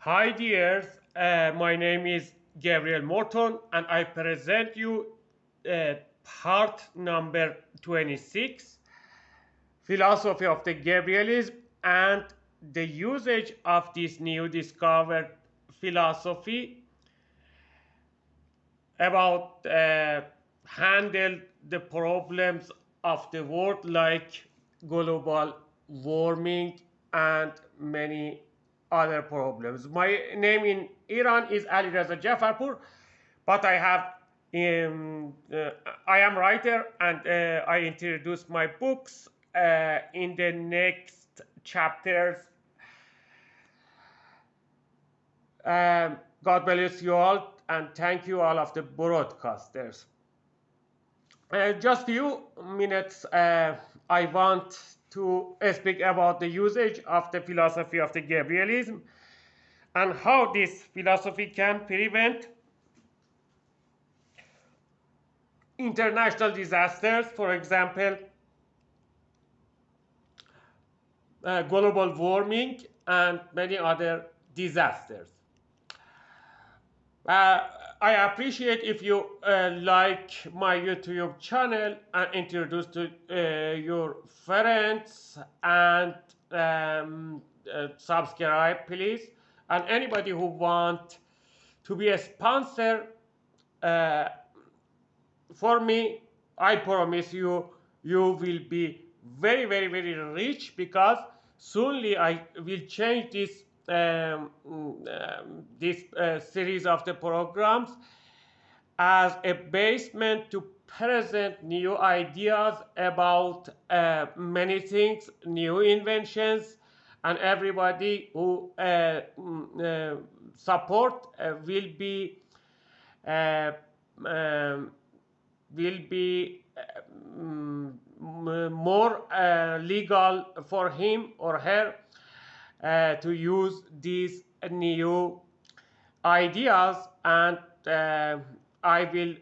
Hi dears, my name is Gabriel Morton and I present you part number 26, Philosophy of the Gabrielism and the usage of this new discovered philosophy about handle the problems of the world like global warming and many other problems. My name in Iran is Ali Reza Jafarpur, but I am writer and I introduce my books in the next chapters. God bless you all and thank you all of the broadcasters. Just few minutes I want to speak about the usage of the philosophy of the Gabrielism and how this philosophy can prevent international disasters, for example, global warming and many other disasters. Uh, I appreciate if you like my YouTube channel and introduce to your friends and subscribe, please. And anybody who want to be a sponsor uh, for me, I promise you, you will be very, very, very rich because soonly I will change this series of the programs as a basement to present new ideas about many things, new inventions, and everybody who support uh, um, will be more legal for him or her to use these new ideas, and I will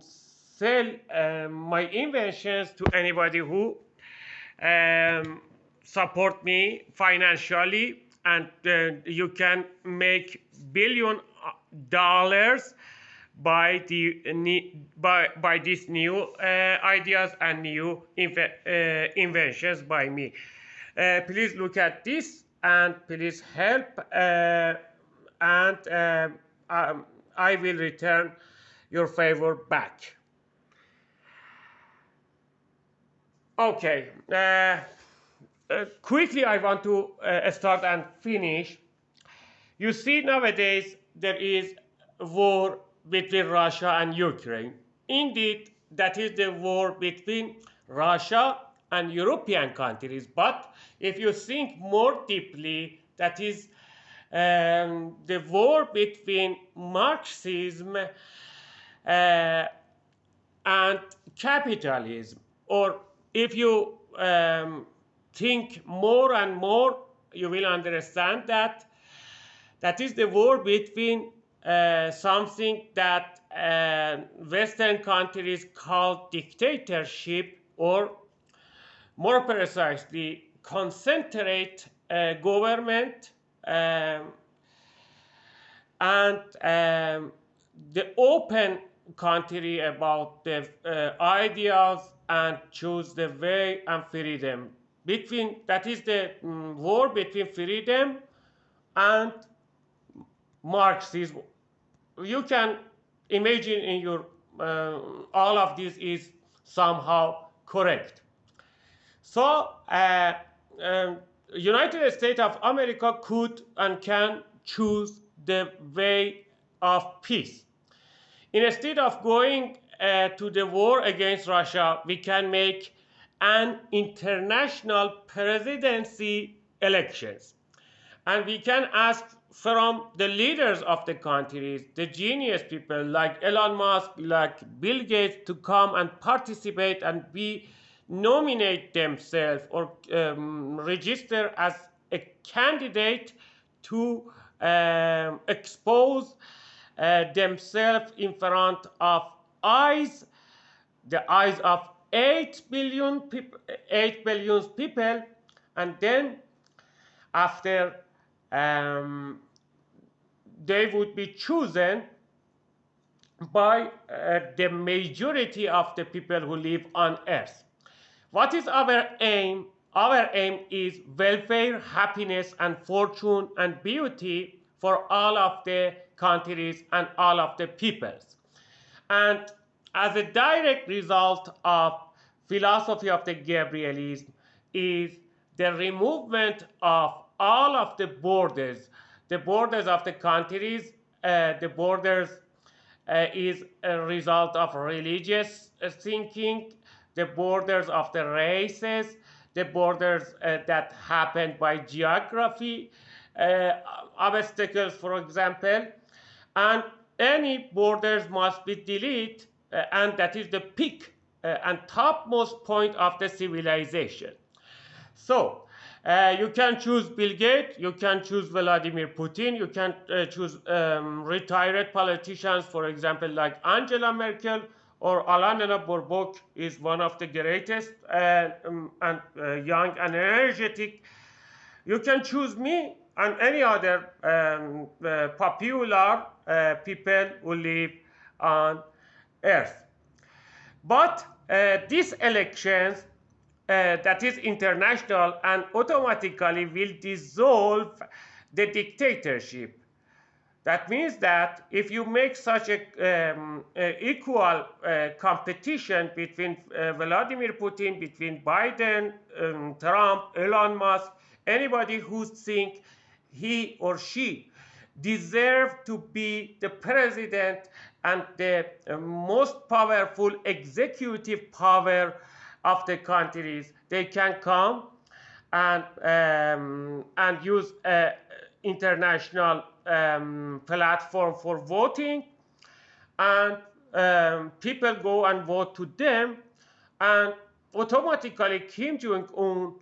sell my inventions to anybody who um, support me financially, and you can make $1 billion by by these new ideas and new inventions by me. Please look at this and please help, and I will return your favor back. Okay. Quickly, I want to start and finish. You see, nowadays there is a war between Russia and Ukraine. Indeed, that is the war between Russia and European countries. But if you think more deeply, that is the war between Marxism and capitalism. Or if you think more and more, you will understand that that is the war between something that Western countries call dictatorship, or more precisely, concentrate government, and the open country about the ideas and choose the way and freedom. Between that is the war between freedom and Marxism. You can imagine in your all of this is somehow correct. So United States of America could and can choose the way of peace. Instead of going to the war against Russia, we can make an international presidency elections. And we can ask from the leaders of the countries, the genius people like Elon Musk, like Bill Gates, to come and participate and be nominate themselves or register as a candidate to expose themselves in front of eyes, the eyes of 8 billion people, 8 billion people, and then after um, they would be chosen by the majority of the people who live on earth. What is our aim? Our aim is welfare, happiness, and fortune and beauty for all of the countries and all of the peoples. And as a direct result of philosophy of the Gabrielism is the removal of all of the borders of the countries, the borders is a result of religious thinking, the borders of the races, the borders that happen by geography, obstacles, for example, and any borders must be deleted, and that is the peak and topmost point of the civilization. So, you can choose Bill Gates, you can choose Vladimir Putin, you can choose retired politicians, for example, like Angela Merkel or Alana Borbok is one of the greatest and young and energetic. You can choose me and any other popular people who live on earth. But these elections, that is international and automatically will dissolve the dictatorship. That means that if you make such a equal competition between Vladimir Putin, between Biden, Trump, Elon Musk, anybody who thinks he or she deserve to be the president and the most powerful executive power of the countries, they can come and use international platform for voting, and people go and vote to them, and automatically Kim Jong-un,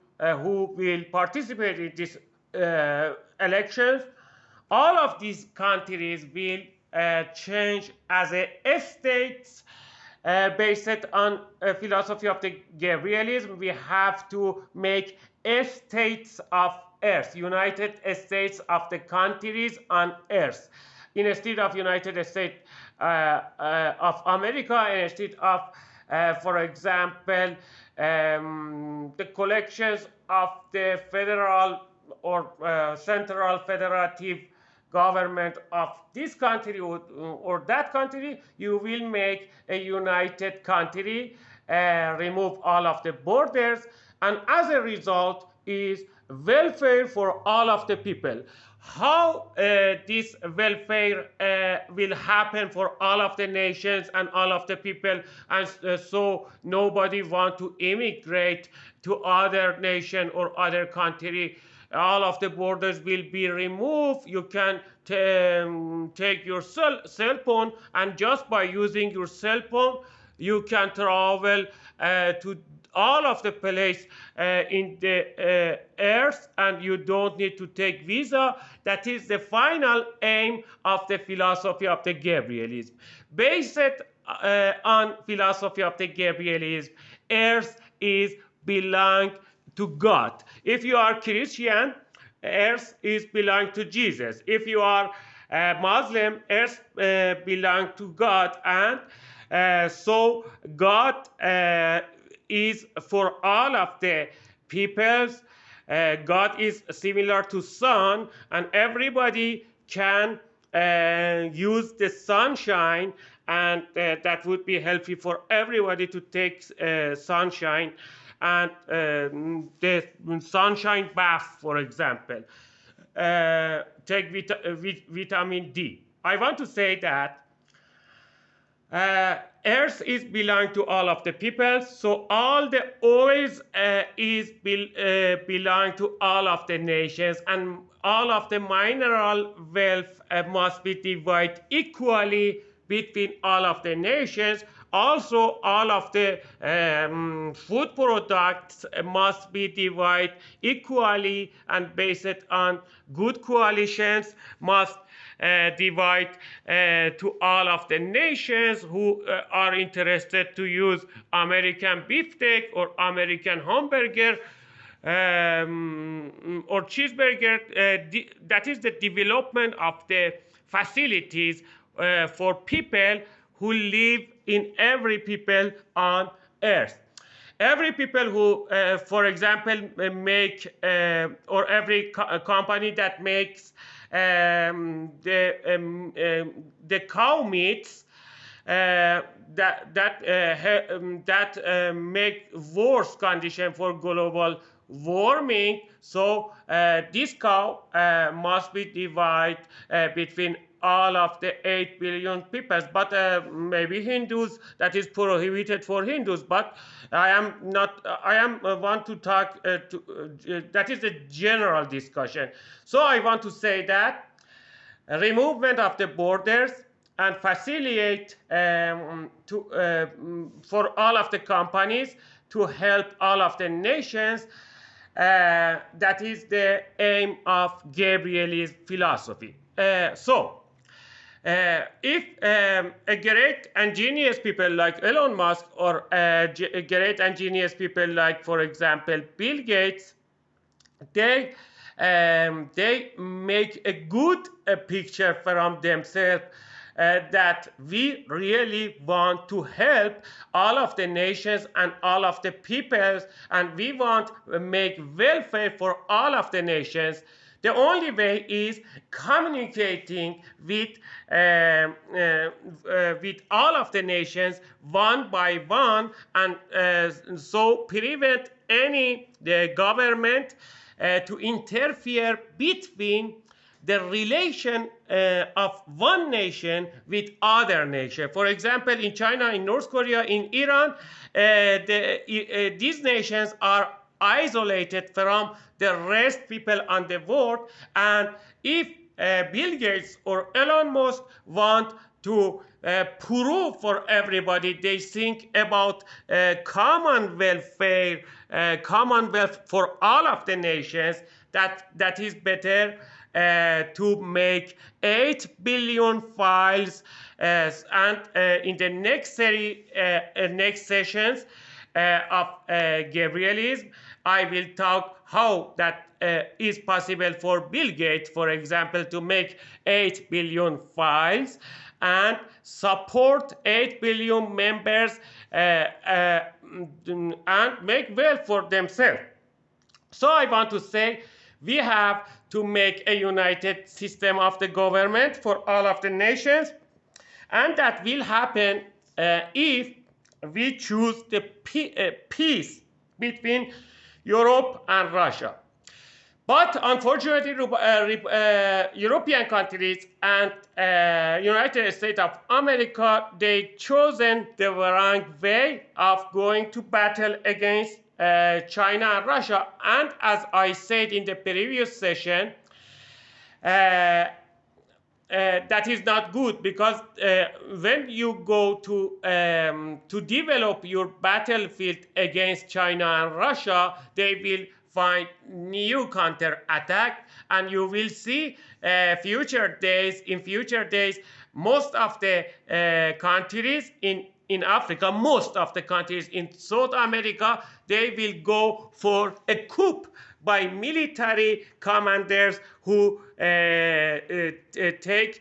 who will participate in these elections, all of these countries will change as a states based on philosophy of the Gabrielism. We have to make states of earth, United States of the countries on earth, instead of United States of America, instead of, for example, the collections of the federal or central federative government of this country or that country. You will make a united country, remove all of the borders, and as a result is welfare for all of the people. How this welfare will happen for all of the nations and all of the people, and so nobody want to immigrate to other nation or other country. All of the borders will be removed. You can take your cell phone, and just by using your cell phone, you can travel to all of the place in the earth, and you don't need to take visa. That is the final aim of the philosophy of the Gabrielism. Based on philosophy of the Gabrielism, earth is belong to God. If you are Christian, earth is belong to Jesus. If you are Muslim, earth belong to God, and so God is for all of the peoples. God is similar to sun, and everybody can use the sunshine, and that would be healthy for everybody to take sunshine, and the sunshine bath, for example. Take vitamin D. I want to say that earth is belong to all of the people, so all the oils belong to all of the nations, and all of the mineral wealth must be divided equally between all of the nations. Also, all of the food products must be divided equally, and based on good coalitions must divide to all of the nations who are interested to use American beefsteak or American hamburger. or cheeseburger, that is the development of the facilities for people who live in every people on earth. Every people who, for example, make or every company that makes the cow meats that make worse condition for global warming. So this cow must be divided between all of the 8 billion people. But maybe Hindus, that is prohibited for Hindus. But I am not, I am want to talk, that is a general discussion. So I want to say that removement of the borders and facilitate for all of the companies to help all of the nations. That is the aim of Gabrielism philosophy. If a great and genius people like Elon Musk or great and genius people like, for example, Bill Gates, they make a good picture from themselves that we really want to help all of the nations and all of the peoples, and we want to make welfare for all of the nations. The only way is communicating with all of the nations one by one, and so prevent the government to interfere between the relation of one nation with other nation. For example, in China, in North Korea, in Iran, these nations are isolated from the rest people on the world. And if Bill Gates or Elon Musk want to prove for everybody, they think about common welfare, commonwealth for all of the nations, that is better to make 8 billion files. And in the next series, next sessions of Gabrielism, I will talk how that is possible for Bill Gates, for example, to make 8 billion files and support 8 billion members and make wealth for themselves. So I want to say we have to make a united system of the government for all of the nations, and that will happen if we choose the peace between Europe and Russia. But unfortunately, European countries and United States of America, they chosen the wrong way of going to battle against China and Russia. And as I said in the previous session, that is not good, because when you go to develop your battlefield against China and Russia, they will find new counter-attack, and you will see in future days, most of the countries in Africa, most of the countries in South America, they will go for a coup by military commanders who take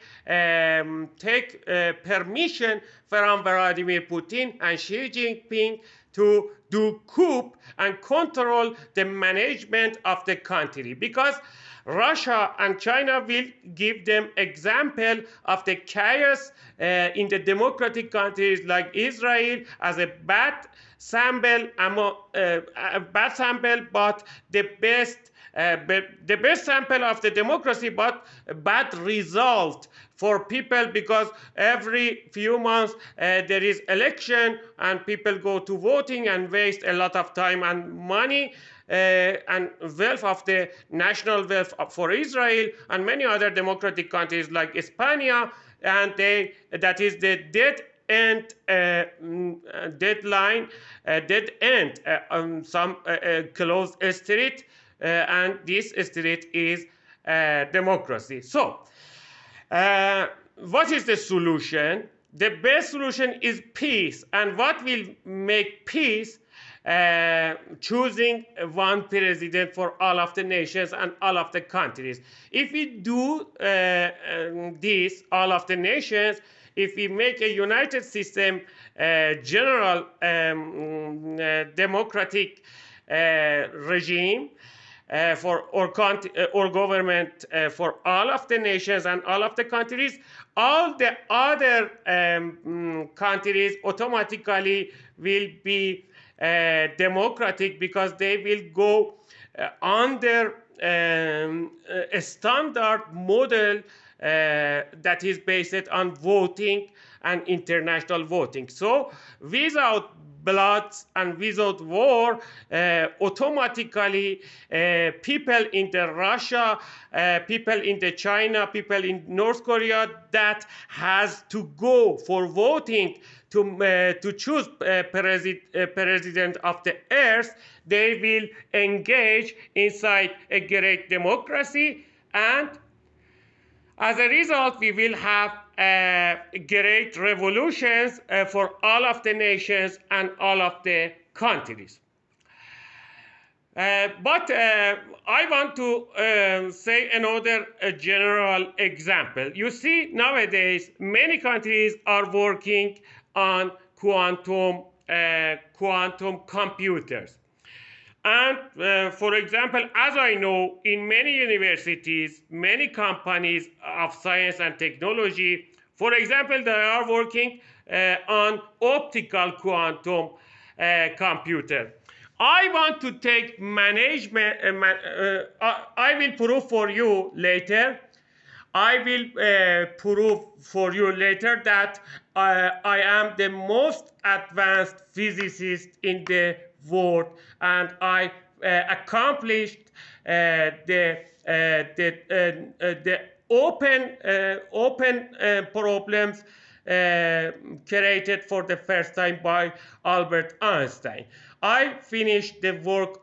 permission from Vladimir Putin and Xi Jinping to do coup and control the management of the country, because Russia and China will give them example of the chaos in the democratic countries like Israel as a bad sample, but the best sample of the democracy, but bad result for people, because every few months there is election and people go to voting and waste a lot of time and money and wealth of the national wealth for Israel and many other democratic countries like Spain, and that is the dead end deadline, dead end on some closed street, and this street is democracy. So what is the solution? The best solution is peace. And what will make peace? choosing one president for all of the nations and all of the countries. If we do this, all of the nations, if we make a united system, general democratic regime, or government for all of the nations and all of the countries, all the other countries automatically will be democratic, because they will go under a standard model that is based on voting and international voting. So without blood and without war, automatically people in the Russia, people in the China, people in North Korea that has to go for voting to choose president of the earth, they will engage inside a great democracy, and as a result, we will have great revolutions for all of the nations and all of the countries. But I want to say another general example. You see, nowadays, many countries are working on quantum computers. And for example, as I know, in many universities, many companies of science and technology, for example, they are working on optical quantum computer. I want to take management, I will prove for you later. I will prove for you later that I am the most advanced physicist in the world, and I accomplished the open problems created for the first time by Albert Einstein. I finished the work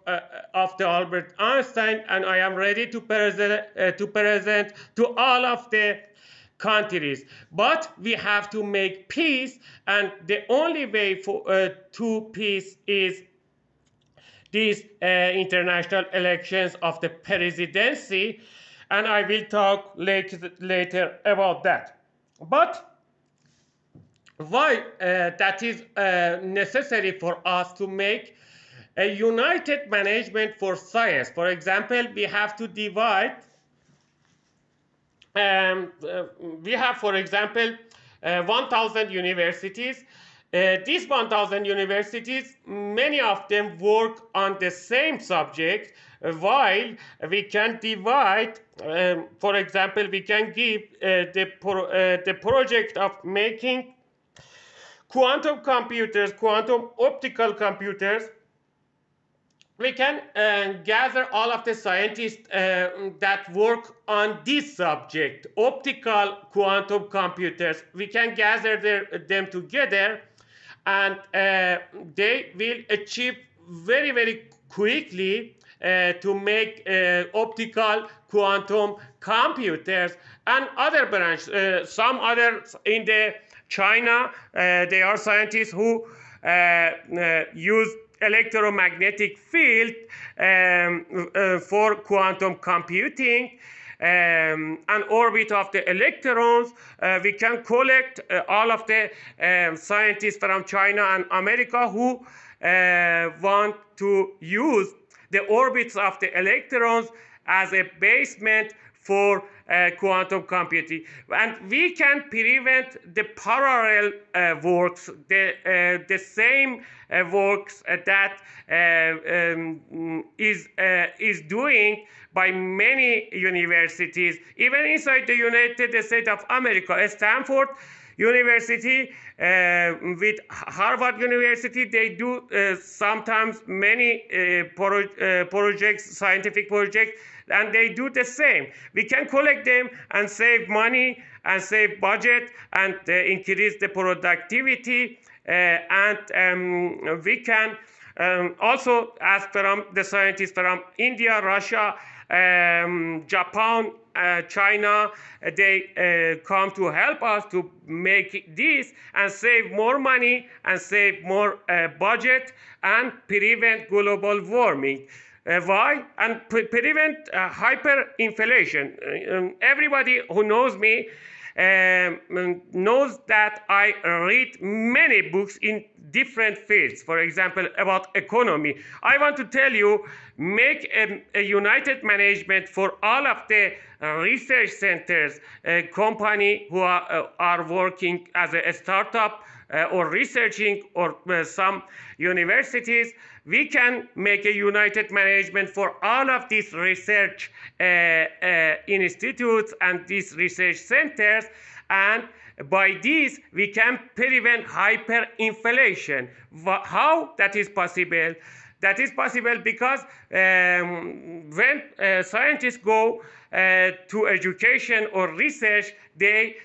of the Albert Einstein, and I am ready to present to all of the countries. But we have to make peace, and the only way to peace is these international elections of the presidency, and I will talk later about that. But why that is necessary for us to make a united management for science? For example, we have to divide. We have, for example, 1,000 universities. These 1,000 universities, many of them work on the same subject, while we can divide, for example, we can give the project of making quantum computers, quantum optical computers. We can gather all of the scientists that work on this subject, optical quantum computers. We can gather them together, and they will achieve very, very quickly to make optical quantum computers. And other branches, some others in the China, they are scientists who use electromagnetic field for quantum computing, and orbit of the electrons. We can collect all of the scientists from China and America who want to use the orbits of the electrons as a basement for quantum computing. And we can prevent the parallel works, the same works that is doing by many universities, even inside the United States of America. Stanford University with Harvard University, they do sometimes many projects, scientific projects, and they do the same. We can collect them and save money and save budget and increase the productivity, and we can also ask from the scientists from India, Russia, Japan, China, they come to help us to make this and save more money and save more budget and prevent global warming. Why? And prevent hyperinflation. Everybody who knows me knows that I read many books in different fields, for example, about economy. I want to tell you, make a united management for all of the research centers, company who are working as a startup or researching, or some universities. We can make a united management for all of these research institutes and these research centers, and by this we can prevent hyperinflation. How that is possible? That is possible because when scientists go to education or research, they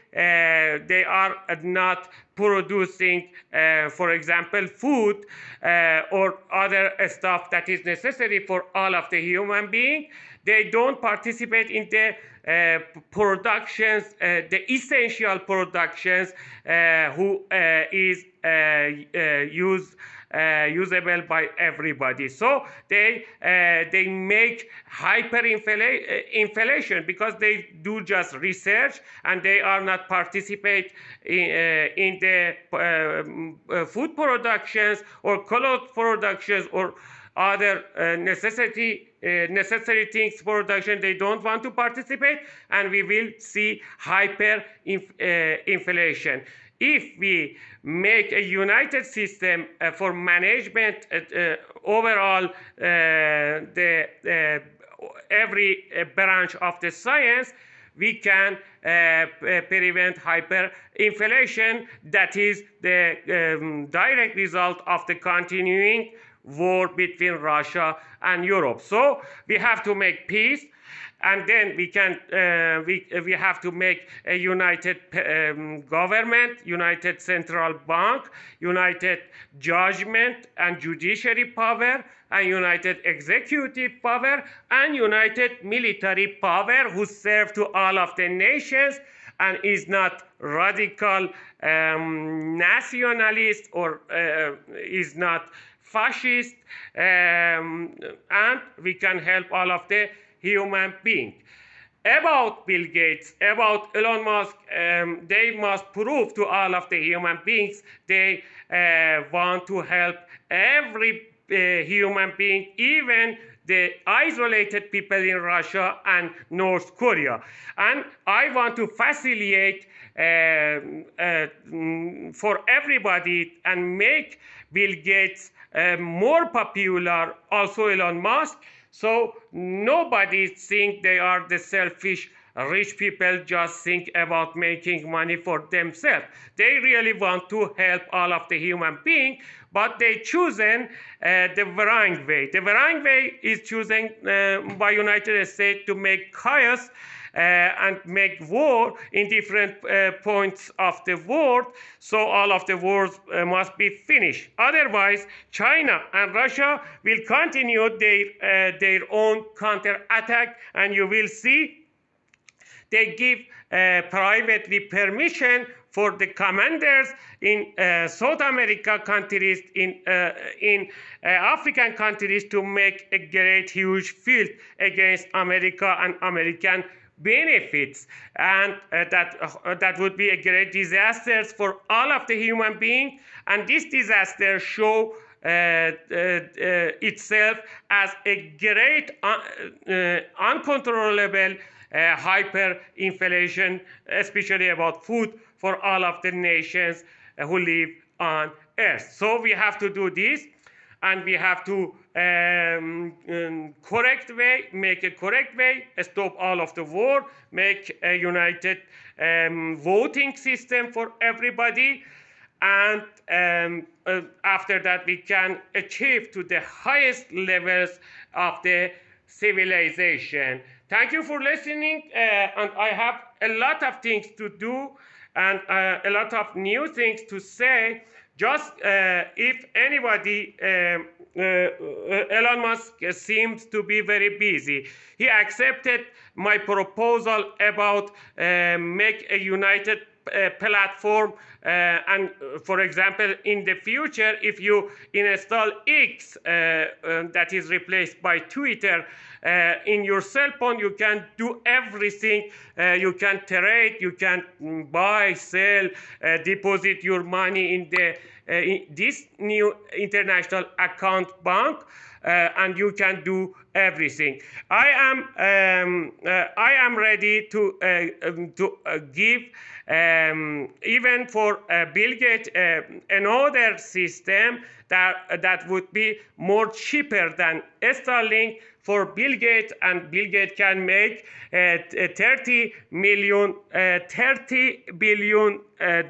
are not producing, for example, food or other stuff that is necessary for all of the human being. They don't participate in the productions, the essential productions, who is usable by everybody. So they make hyperinflation because they do just research and they are not participate in the food productions or clothes productions or other necessary things production. They don't want to participate, and we will see hyperinflation. If we make a united system for management overall every branch of the science, we can prevent hyperinflation. That is the direct result of the continuing war between Russia and Europe. So we have to make peace, and then we can we have to make a united government, united central bank, united judgment and judiciary power, and united executive power, and united military power who serve to all of the nations and is not radical nationalist or is not fascist, and we can help all of the human beings. About Bill Gates, about Elon Musk, they must prove to all of the human beings they want to help every human being, even the isolated people in Russia and North Korea. And I want to facilitate for everybody and make Bill Gates more popular, also Elon Musk, so nobody think they are the selfish rich people just think about making money for themselves. They really want to help all of the human beings, but they chosen the wrong way. The wrong way is chosen by United States to make chaos and make war in different points of the world, so all of the wars must be finished. Otherwise, China and Russia will continue their own counterattack, and you will see they give privately permission for the commanders in South America countries, in African countries, to make a great huge field against America and American benefits, and that would be a great disaster for all of the human beings. And this disaster show itself as a great uncontrollable hyperinflation, especially about food for all of the nations who live on Earth. So we have to do this, and we have to correct way, make a correct way, stop all of the war, make a united voting system for everybody, and after that we can achieve to the highest levels of the civilization. Thank you for listening, and I have a lot of things to do and a lot of new things to say, Just if anybody, Elon Musk seems to be very busy. He accepted my proposal about make a united platform, and for example, in the future, if you install X, that is replaced by Twitter, in your cell phone, you can do everything. You can trade, you can buy, sell, deposit your money in the in this new international account bank, and you can do everything. I am ready to give even for Bill Gates another system that would be more cheaper than Starlink for Bill Gates, and Bill Gates can make 30 billion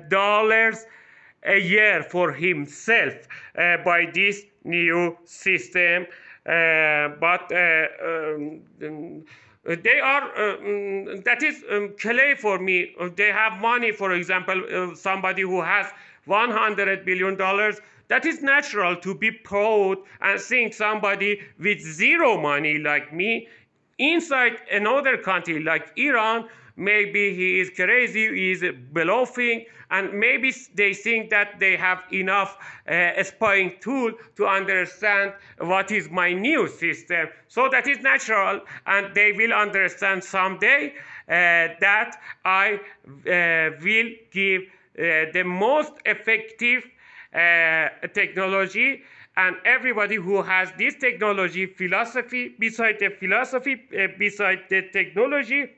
dollars a year for himself by this new system. But they are that is clear for me. They have money. For example, somebody who has $100 billion, that is natural to be proud and think somebody with zero money like me inside another country like Iran, maybe he is crazy, he is bluffing, and maybe they think that they have enough spying tool to understand what is my new system. So that is natural, and they will understand someday that I will give the most effective technology, and everybody who has this technology philosophy, beside the technology,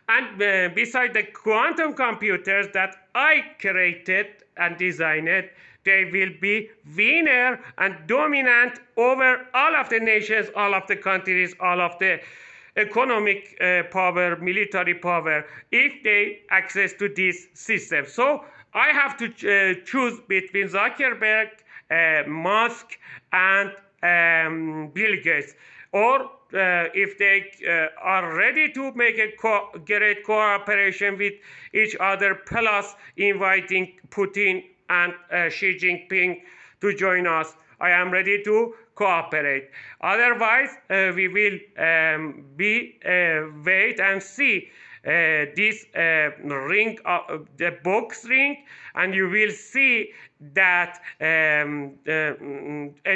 and beside the quantum computers that I created and designed, they will be winner and dominant over all of the nations, all of the countries, all of the economic power, military power, if they access to this system. So I have to choose between Zuckerberg, Musk, and Bill Gates. Or if they are ready to make a great cooperation with each other, plus inviting Putin and Xi Jinping to join us, I am ready to cooperate. Otherwise, we will wait and see this ring, the box ring, and you will see that a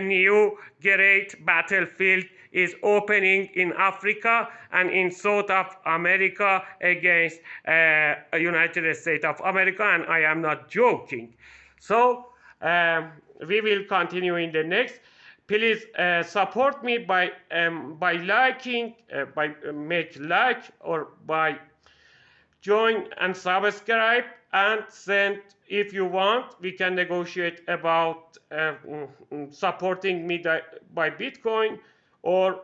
new great battlefield is opening in Africa and in South of America against United States of America, and I am not joking. So we will continue in the next. Please support me by liking, by make like, or by join and subscribe, and send. If you want, we can negotiate about supporting me by Bitcoin, or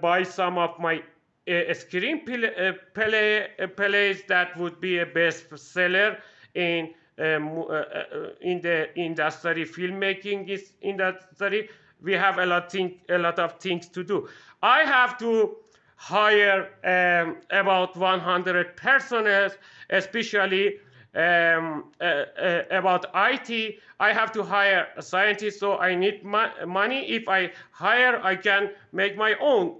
buy some of my screenplays that would be a best seller in the industry, filmmaking is industry. We have a lot of things to do. I have to hire about 100 personnel, especially about IT. I have to hire a scientist, so I need money. If I hire, I can make my own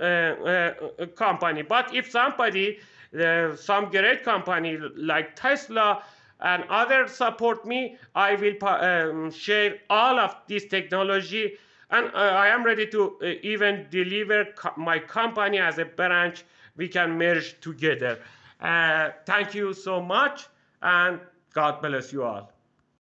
company. But if somebody, some great company like Tesla and others support me, I will share all of this technology, and I am ready to even deliver my company as a branch. We can merge together. Thank you so much, and God bless you all.